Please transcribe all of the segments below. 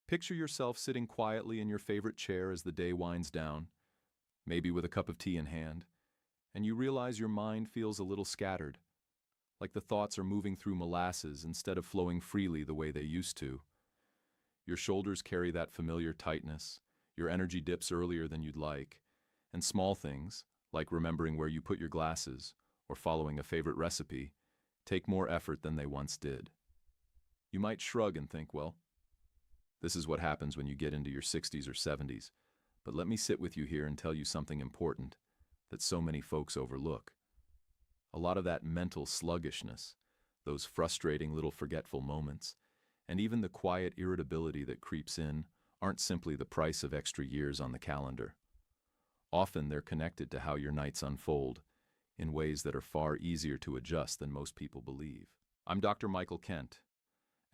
Picture yourself sitting quietly in your favorite chair as the day winds down, maybe with a cup of tea in hand, and you realize your mind feels a little scattered, like the thoughts are moving through molasses instead of flowing freely the way they used to. Your shoulders carry that familiar tightness, your energy dips earlier than you'd like, and small things, like remembering where you put your glasses or following a favorite recipe, take more effort than they once did. You might shrug and think, well, this is what happens when you get into your 60s or 70s, but let me sit with you here and tell you something important that so many folks overlook. A lot of that mental sluggishness, those frustrating little forgetful moments, and even the quiet irritability that creeps in aren't simply the price of extra years on the calendar. Often they're connected to how your nights unfold in ways that are far easier to adjust than most people believe. I'm Dr. Michael Kent,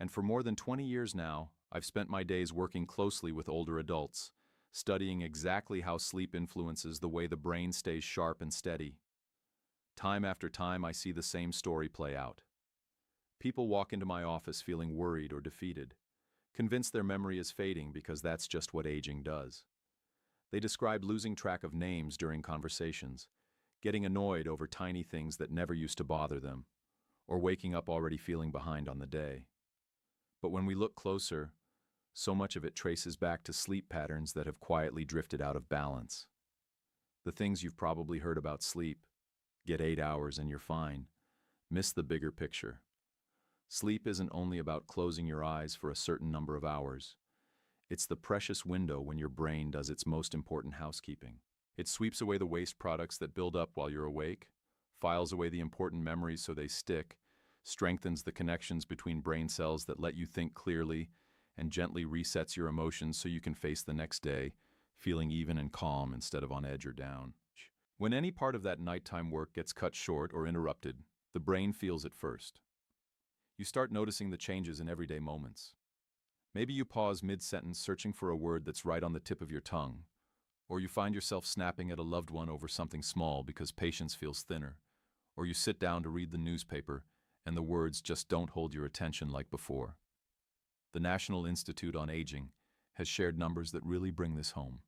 and for more than 20 years now, I've spent my days working closely with older adults, studying exactly how sleep influences the way the brain stays sharp and steady. Time after time, I see the same story play out. People walk into my office feeling worried or defeated, convinced their memory is fading because that's just what aging does. They describe losing track of names during conversations, getting annoyed over tiny things that never used to bother them, or waking up already feeling behind on the day. But when we look closer, so much of it traces back to sleep patterns that have quietly drifted out of balance. The things you've probably heard about sleep, get 8 hours and you're fine, miss the bigger picture. Sleep isn't only about closing your eyes for a certain number of hours. It's the precious window when your brain does its most important housekeeping. It sweeps away the waste products that build up while you're awake, files away the important memories so they stick, strengthens the connections between brain cells that let you think clearly, and gently resets your emotions so you can face the next day, feeling even and calm instead of on edge or down. When any part of that nighttime work gets cut short or interrupted, the brain feels it first. You start noticing the changes in everyday moments. Maybe you pause mid-sentence searching for a word that's right on the tip of your tongue, or you find yourself snapping at a loved one over something small because patience feels thinner, or you sit down to read the newspaper and the words just don't hold your attention like before. The National Institute on Aging has shared numbers that really bring this home.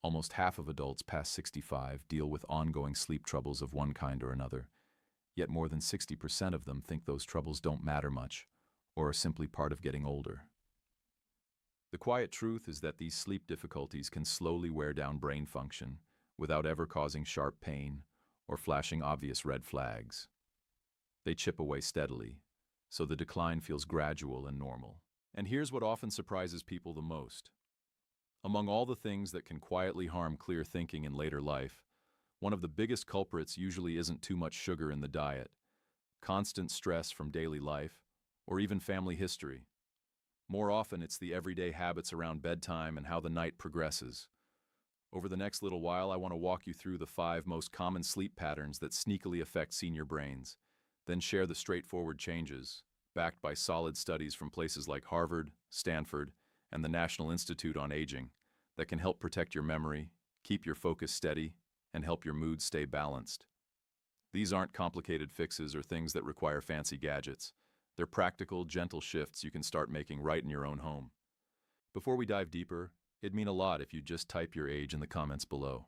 Almost half of adults past 65 deal with ongoing sleep troubles of one kind or another, yet more than 60% of them think those troubles don't matter much or are simply part of getting older. The quiet truth is that these sleep difficulties can slowly wear down brain function without ever causing sharp pain or flashing obvious red flags. They chip away steadily, so the decline feels gradual and normal. And here's what often surprises people the most. Among all the things that can quietly harm clear thinking in later life, one of the biggest culprits usually isn't too much sugar in the diet, constant stress from daily life, or even family history. More often, it's the everyday habits around bedtime and how the night progresses. Over the next little while, I want to walk you through the 5 most common sleep patterns that sneakily affect senior brains, then share the straightforward changes, backed by solid studies from places like Harvard, Stanford, and the National Institute on Aging, that can help protect your memory, keep your focus steady, and help your mood stay balanced. These aren't complicated fixes or things that require fancy gadgets. They're practical, gentle shifts you can start making right in your own home. Before we dive deeper, it'd mean a lot if you just type your age in the comments below.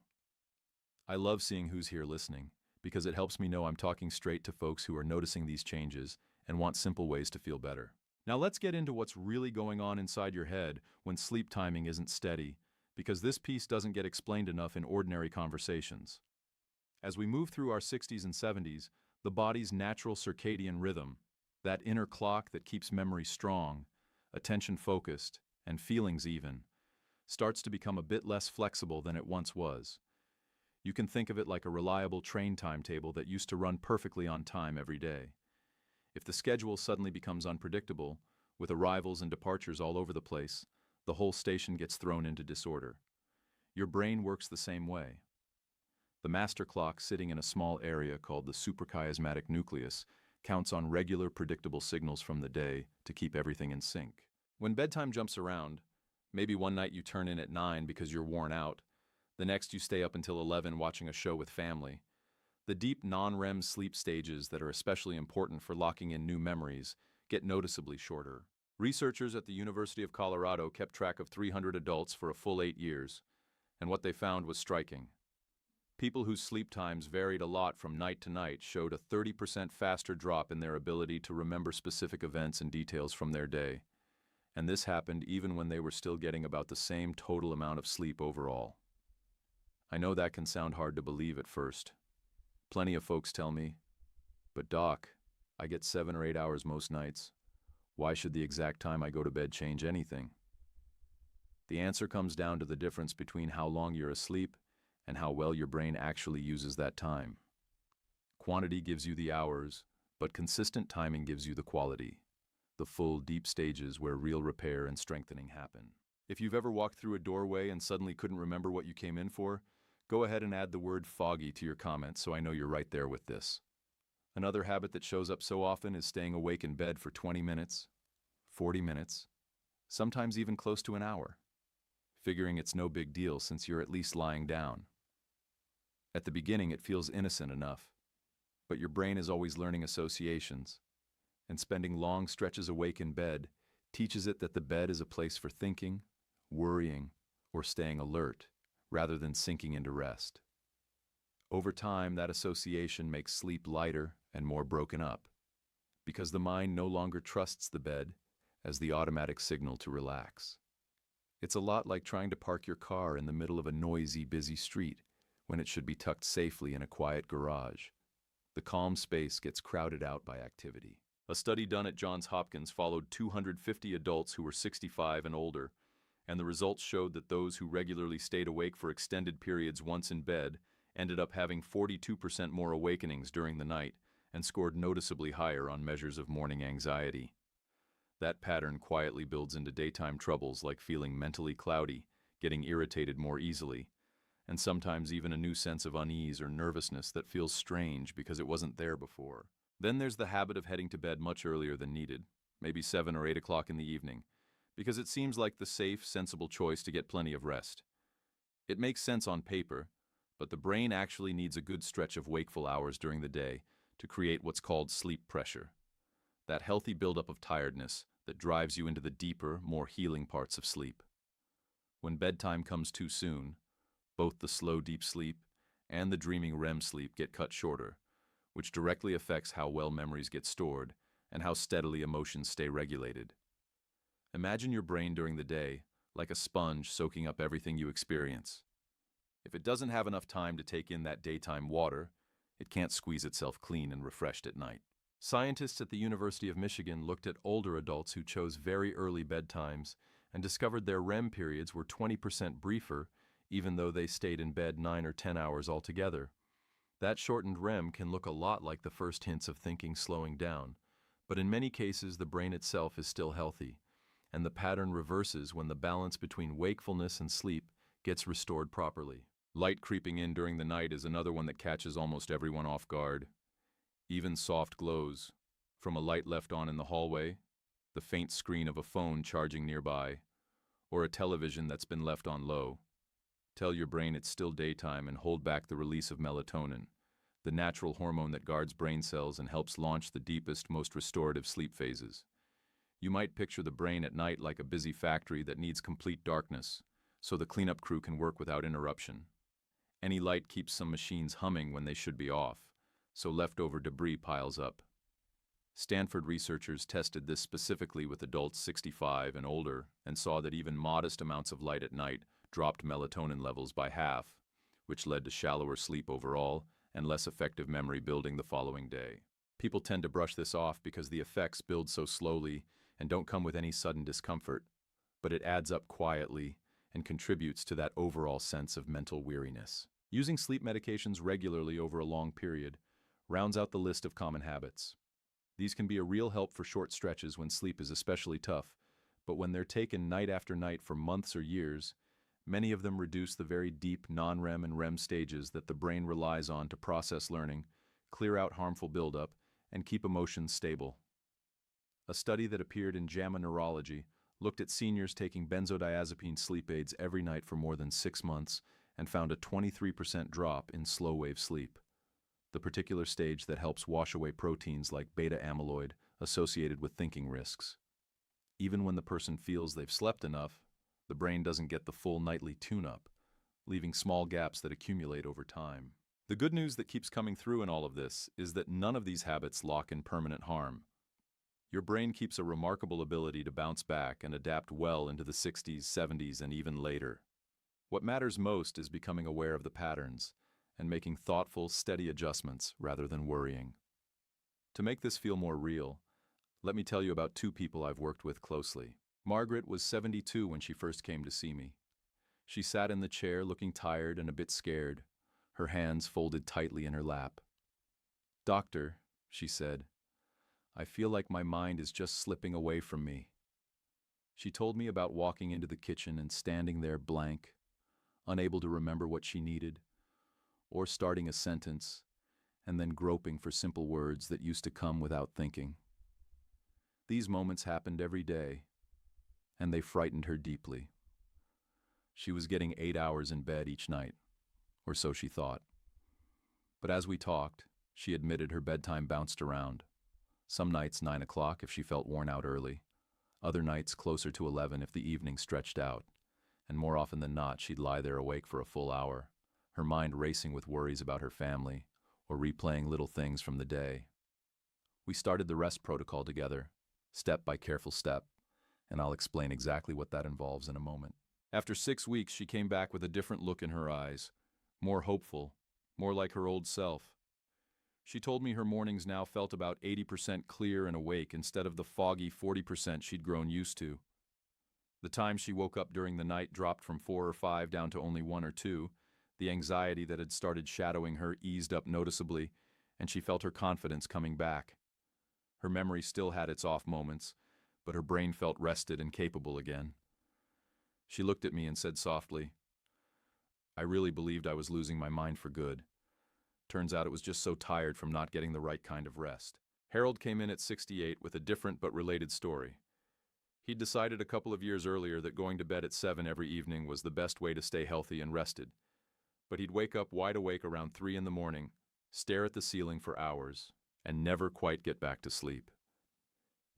I love seeing who's here listening, because it helps me know I'm talking straight to folks who are noticing these changes and want simple ways to feel better. Now let's get into what's really going on inside your head when sleep timing isn't steady, because this piece doesn't get explained enough in ordinary conversations. As we move through our 60s and 70s, the body's natural circadian rhythm, that inner clock that keeps memory strong, attention focused, and feelings even, starts to become a bit less flexible than it once was. You can think of it like a reliable train timetable that used to run perfectly on time every day. If the schedule suddenly becomes unpredictable, with arrivals and departures all over the place, the whole station gets thrown into disorder. Your brain works the same way. The master clock sitting in a small area called the suprachiasmatic nucleus counts on regular predictable signals from the day to keep everything in sync. When bedtime jumps around, maybe one night you turn in at 9 because you're worn out, the next you stay up until 11 watching a show with family. The deep non-REM sleep stages that are especially important for locking in new memories get noticeably shorter. Researchers at the University of Colorado kept track of 300 adults for a full 8 years, and what they found was striking. People whose sleep times varied a lot from night to night showed a 30% faster drop in their ability to remember specific events and details from their day. And this happened even when they were still getting about the same total amount of sleep overall. I know that can sound hard to believe at first. Plenty of folks tell me, "But doc, I get 7 or 8 hours most nights. Why should the exact time I go to bed change anything?" The answer comes down to the difference between how long you're asleep and how well your brain actually uses that time. Quantity gives you the hours, but consistent timing gives you the quality, the full, deep stages where real repair and strengthening happen. If you've ever walked through a doorway and suddenly couldn't remember what you came in for, go ahead and add the word foggy to your comment so I know you're right there with this. Another habit that shows up so often is staying awake in bed for 20 minutes, 40 minutes, sometimes even close to an hour, figuring it's no big deal since you're at least lying down. At the beginning, it feels innocent enough, but your brain is always learning associations, and spending long stretches awake in bed teaches it that the bed is a place for thinking, worrying, or staying alert, rather than sinking into rest. Over time, that association makes sleep lighter and more broken up, because the mind no longer trusts the bed as the automatic signal to relax. It's a lot like trying to park your car in the middle of a noisy, busy street when it should be tucked safely in a quiet garage. The calm space gets crowded out by activity. A study done at Johns Hopkins followed 250 adults who were 65 and older, and the results showed that those who regularly stayed awake for extended periods once in bed ended up having 42% more awakenings during the night and scored noticeably higher on measures of morning anxiety. That pattern quietly builds into daytime troubles like feeling mentally cloudy, getting irritated more easily, and sometimes even a new sense of unease or nervousness that feels strange because it wasn't there before. Then there's the habit of heading to bed much earlier than needed, maybe 7 or 8 o'clock in the evening, because it seems like the safe, sensible choice to get plenty of rest. It makes sense on paper, but the brain actually needs a good stretch of wakeful hours during the day to create what's called sleep pressure, that healthy buildup of tiredness that drives you into the deeper, more healing parts of sleep. When bedtime comes too soon, both the slow deep sleep and the dreaming REM sleep get cut shorter, which directly affects how well memories get stored and how steadily emotions stay regulated. Imagine your brain during the day like a sponge soaking up everything you experience. If it doesn't have enough time to take in that daytime water, it can't squeeze itself clean and refreshed at night. Scientists at the University of Michigan looked at older adults who chose very early bedtimes and discovered their REM periods were 20% briefer even though they stayed in bed 9 or 10 hours altogether. That shortened REM can look a lot like the first hints of thinking slowing down, but in many cases the brain itself is still healthy, and the pattern reverses when the balance between wakefulness and sleep gets restored properly. Light creeping in during the night is another one that catches almost everyone off guard. Even soft glows, from a light left on in the hallway, the faint screen of a phone charging nearby, or a television that's been left on low, tell your brain it's still daytime and hold back the release of melatonin, the natural hormone that guards brain cells and helps launch the deepest, most restorative sleep phases. You might picture the brain at night like a busy factory that needs complete darkness, so the cleanup crew can work without interruption. Any light keeps some machines humming when they should be off, so leftover debris piles up. Stanford researchers tested this specifically with adults 65 and older and saw that even modest amounts of light at night dropped melatonin levels by half, which led to shallower sleep overall and less effective memory building the following day. People tend to brush this off because the effects build so slowly and don't come with any sudden discomfort, but it adds up quietly and contributes to that overall sense of mental weariness. Using sleep medications regularly over a long period rounds out the list of common habits. These can be a real help for short stretches when sleep is especially tough, but when they're taken night after night for months or years, many of them reduce the very deep non-REM and REM stages that the brain relies on to process learning, clear out harmful buildup, and keep emotions stable. A study that appeared in JAMA Neurology looked at seniors taking benzodiazepine sleep aids every night for more than 6 months and found a 23% drop in slow-wave sleep, the particular stage that helps wash away proteins like beta amyloid associated with thinking risks. Even when the person feels they've slept enough, the brain doesn't get the full nightly tune-up, leaving small gaps that accumulate over time. The good news that keeps coming through in all of this is that none of these habits lock in permanent harm. Your brain keeps a remarkable ability to bounce back and adapt well into the 60s, 70s, and even later. What matters most is becoming aware of the patterns and making thoughtful, steady adjustments rather than worrying. To make this feel more real, let me tell you about two people I've worked with closely. Margaret was 72 when she first came to see me. She sat in the chair looking tired and a bit scared, her hands folded tightly in her lap. "Doctor," she said, "I feel like my mind is just slipping away from me." She told me about walking into the kitchen and standing there blank, unable to remember what she needed, or starting a sentence and then groping for simple words that used to come without thinking. These moments happened every day, and they frightened her deeply. She was getting 8 hours in bed each night, or so she thought. But as we talked, she admitted her bedtime bounced around. Some nights 9 o'clock if she felt worn out early, other nights closer to 11 if the evening stretched out, and more often than not she'd lie there awake for a full hour, her mind racing with worries about her family or replaying little things from the day. We started the rest protocol together, step by careful step, and I'll explain exactly what that involves in a moment. After 6 weeks, she came back with a different look in her eyes, more hopeful, more like her old self. She told me her mornings now felt about 80% clear and awake instead of the foggy 40% she'd grown used to. The time she woke up during the night dropped from 4 or 5 down to only 1 or 2. The anxiety that had started shadowing her eased up noticeably, and she felt her confidence coming back. Her memory still had its off moments, but her brain felt rested and capable again. She looked at me and said softly, "I really believed I was losing my mind for good. Turns out it was just so tired from not getting the right kind of rest." Harold came in at 68 with a different but related story. He'd decided a couple of years earlier that going to bed at 7 every evening was the best way to stay healthy and rested. But he'd wake up wide awake around 3 in the morning, stare at the ceiling for hours, and never quite get back to sleep.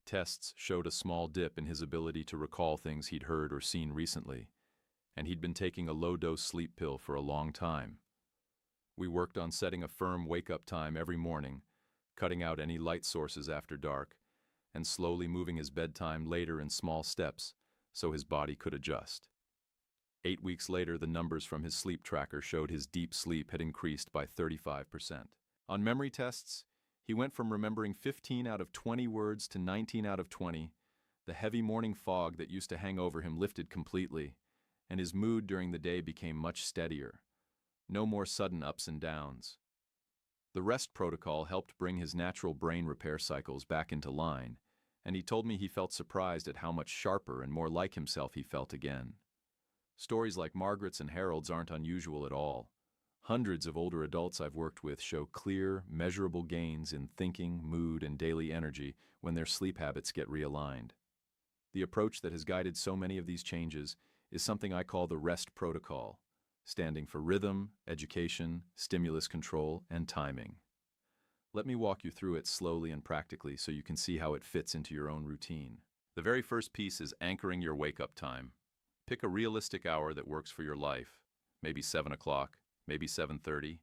Tests showed a small dip in his ability to recall things he'd heard or seen recently, and he'd been taking a low-dose sleep pill for a long time. We worked on setting a firm wake-up time every morning, cutting out any light sources after dark, and slowly moving his bedtime later in small steps so his body could adjust. 8 weeks later, the numbers from his sleep tracker showed his deep sleep had increased by 35%. On memory tests, he went from remembering 15 out of 20 words to 19 out of 20. The heavy morning fog that used to hang over him lifted completely, and his mood during the day became much steadier. No more sudden ups and downs. The rest protocol helped bring his natural brain repair cycles back into line, and he told me he felt surprised at how much sharper and more like himself he felt again. Stories like Margaret's and Harold's aren't unusual at all. Hundreds of older adults I've worked with show clear, measurable gains in thinking, mood, and daily energy when their sleep habits get realigned. The approach that has guided so many of these changes is something I call the REST protocol, standing for rhythm, education, stimulus control, and timing. Let me walk you through it slowly and practically so you can see how it fits into your own routine. The very first piece is anchoring your wake-up time. Pick a realistic hour that works for your life, maybe 7 o'clock, maybe 7:30,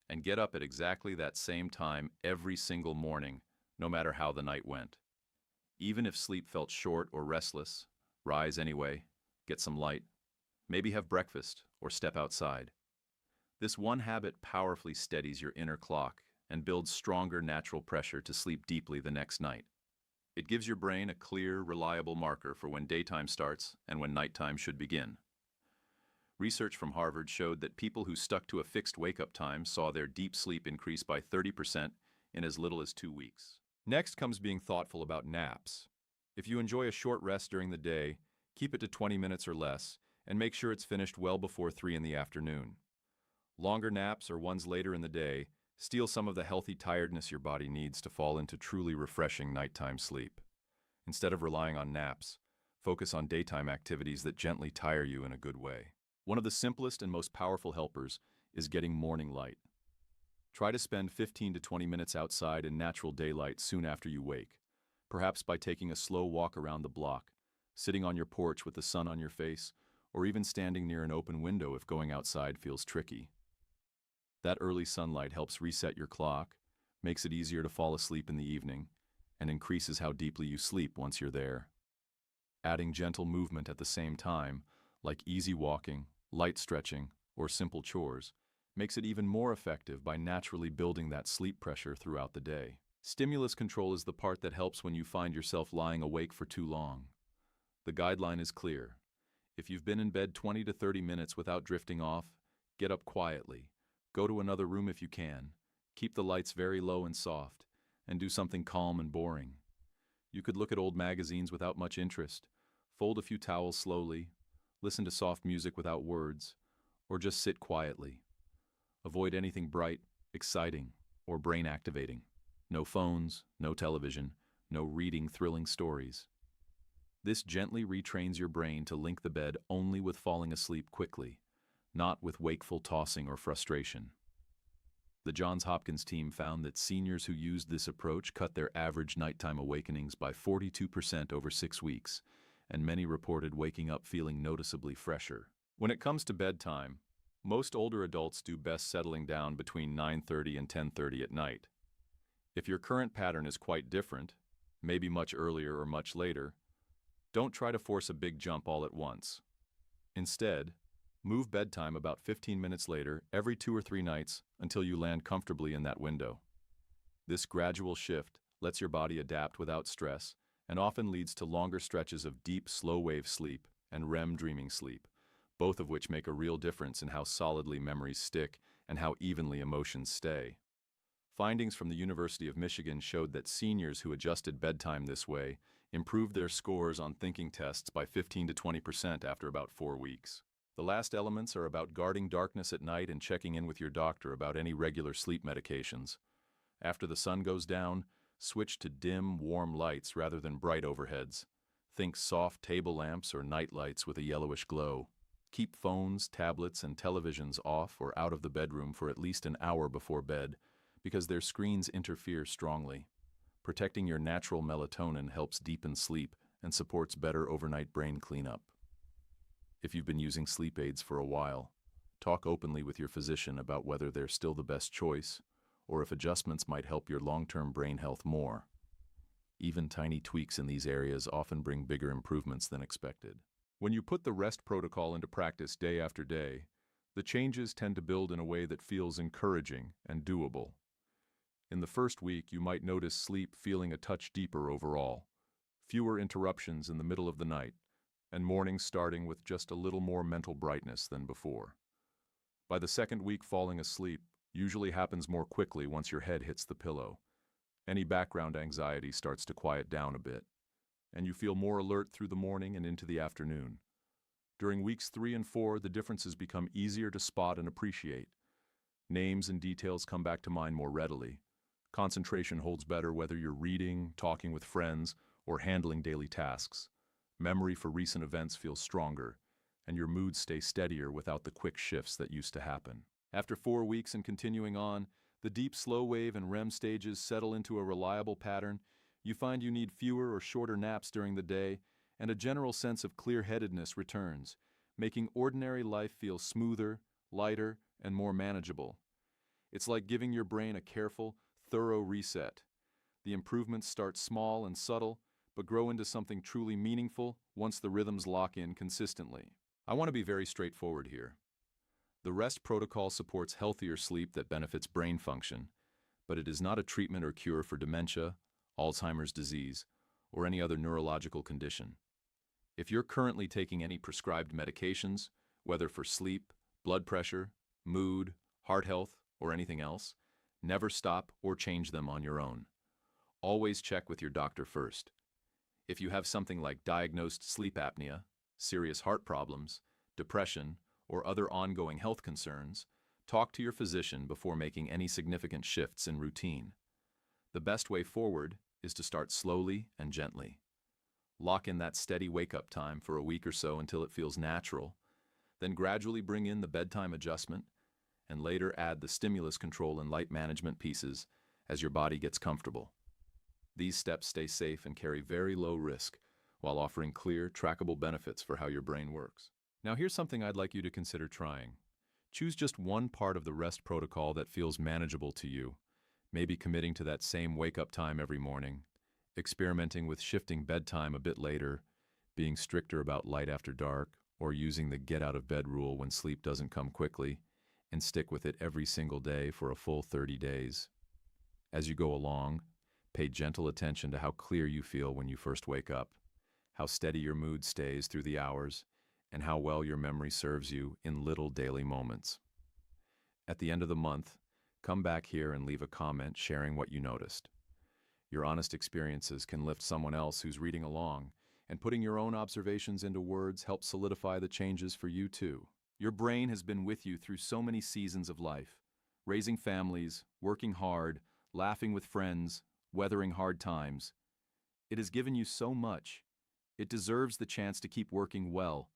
and get up at exactly that same time every single morning, no matter how the night went. Even if sleep felt short or restless, rise anyway, get some light, maybe have breakfast or step outside. This one habit powerfully steadies your inner clock and builds stronger natural pressure to sleep deeply the next night. It gives your brain a clear, reliable marker for when daytime starts and when nighttime should begin. Research from Harvard showed that people who stuck to a fixed wake-up time saw their deep sleep increase by 30% in as little as 2 weeks. Next comes being thoughtful about naps. If you enjoy a short rest during the day, keep it to 20 minutes or less, and make sure it's finished well before 3 in the afternoon. Longer naps or ones later in the day steal some of the healthy tiredness your body needs to fall into truly refreshing nighttime sleep. Instead of relying on naps, focus on daytime activities that gently tire you in a good way. One of the simplest and most powerful helpers is getting morning light. Try to spend 15 to 20 minutes outside in natural daylight soon after you wake, perhaps by taking a slow walk around the block, sitting on your porch with the sun on your face, or even standing near an open window if going outside feels tricky. That early sunlight helps reset your clock, makes it easier to fall asleep in the evening, and increases how deeply you sleep once you're there. Adding gentle movement at the same time, like easy walking, light stretching, or simple chores, makes it even more effective by naturally building that sleep pressure throughout the day. Stimulus control is the part that helps when you find yourself lying awake for too long. The guideline is clear. If you've been in bed 20 to 30 minutes without drifting off, get up quietly. Go to another room if you can. Keep the lights very low and soft, and do something calm and boring. You could look at old magazines without much interest, fold a few towels slowly, listen to soft music without words, or just sit quietly. Avoid anything bright, exciting, or brain-activating. No phones, no television, no reading thrilling stories. This gently retrains your brain to link the bed only with falling asleep quickly, not with wakeful tossing or frustration. The Johns Hopkins team found that seniors who used this approach cut their average nighttime awakenings by 42% over 6 weeks, and many reported waking up feeling noticeably fresher. When it comes to bedtime, most older adults do best settling down between 9:30 and 10:30 at night. If your current pattern is quite different, maybe much earlier or much later, don't try to force a big jump all at once. Instead, move bedtime about 15 minutes later every 2 or 3 nights until you land comfortably in that window. This gradual shift lets your body adapt without stress and often leads to longer stretches of deep, slow-wave sleep and REM dreaming sleep, both of which make a real difference in how solidly memories stick and how evenly emotions stay. Findings from the University of Michigan showed that seniors who adjusted bedtime this way improved their scores on thinking tests by 15 to 20% after about 4 weeks. The last elements are about guarding darkness at night and checking in with your doctor about any regular sleep medications. After the sun goes down, switch to dim, warm lights rather than bright overheads. Think soft table lamps or night lights with a yellowish glow. Keep phones, tablets, and televisions off or out of the bedroom for at least an hour before bed, because their screens interfere strongly. Protecting your natural melatonin helps deepen sleep and supports better overnight brain cleanup. If you've been using sleep aids for a while, talk openly with your physician about whether they're still the best choice, or if adjustments might help your long-term brain health more. Even tiny tweaks in these areas often bring bigger improvements than expected. When you put the rest protocol into practice day after day, the changes tend to build in a way that feels encouraging and doable. In the first week, you might notice sleep feeling a touch deeper overall, fewer interruptions in the middle of the night, and mornings starting with just a little more mental brightness than before. By the second week, falling asleep usually happens more quickly once your head hits the pillow. Any background anxiety starts to quiet down a bit, and you feel more alert through the morning and into the afternoon. During weeks 3 and 4, the differences become easier to spot and appreciate. Names and details come back to mind more readily. Concentration holds better whether you're reading, talking with friends, or handling daily tasks. Memory for recent events feels stronger, and your moods stay steadier without the quick shifts that used to happen. After 4 weeks and continuing on, the deep slow wave and REM stages settle into a reliable pattern. You find you need fewer or shorter naps during the day, and a general sense of clear-headedness returns, making ordinary life feel smoother, lighter, and more manageable. It's like giving your brain a careful, thorough reset. The improvements start small and subtle, but grow into something truly meaningful once the rhythms lock in consistently. I want to be very straightforward here. The rest protocol supports healthier sleep that benefits brain function, but it is not a treatment or cure for dementia, Alzheimer's disease, or any other neurological condition. If you're currently taking any prescribed medications, whether for sleep, blood pressure, mood, heart health, or anything else, never stop or change them on your own. Always check with your doctor first. If you have something like diagnosed sleep apnea, serious heart problems, depression, or other ongoing health concerns, talk to your physician before making any significant shifts in routine. The best way forward is to start slowly and gently. Lock in that steady wake-up time for a week or so until it feels natural, then gradually bring in the bedtime adjustment, and later add the stimulus control and light management pieces as your body gets comfortable. These steps stay safe and carry very low risk, while offering clear, trackable benefits for how your brain works. Now here's something I'd like you to consider trying. Choose just one part of the rest protocol that feels manageable to you, maybe committing to that same wake-up time every morning, experimenting with shifting bedtime a bit later, being stricter about light after dark, or using the get-out-of-bed rule when sleep doesn't come quickly, and stick with it every single day for a full 30 days. As you go along, pay gentle attention to how clear you feel when you first wake up, how steady your mood stays through the hours, and how well your memory serves you in little daily moments. At the end of the month, come back here and leave a comment sharing what you noticed. Your honest experiences can lift someone else who's reading along, and putting your own observations into words helps solidify the changes for you too. Your brain has been with you through so many seasons of life, raising families, working hard, laughing with friends, weathering hard times. It has given you so much. It deserves the chance to keep working well,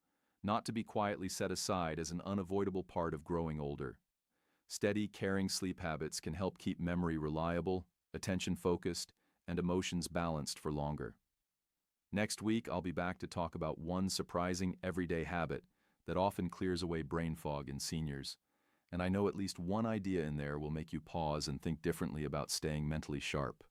not to be quietly set aside as an unavoidable part of growing older. Steady, caring sleep habits can help keep memory reliable, attention focused, and emotions balanced for longer. Next week, I'll be back to talk about one surprising everyday habit that often clears away brain fog in seniors. And I know at least one idea in there will make you pause and think differently about staying mentally sharp.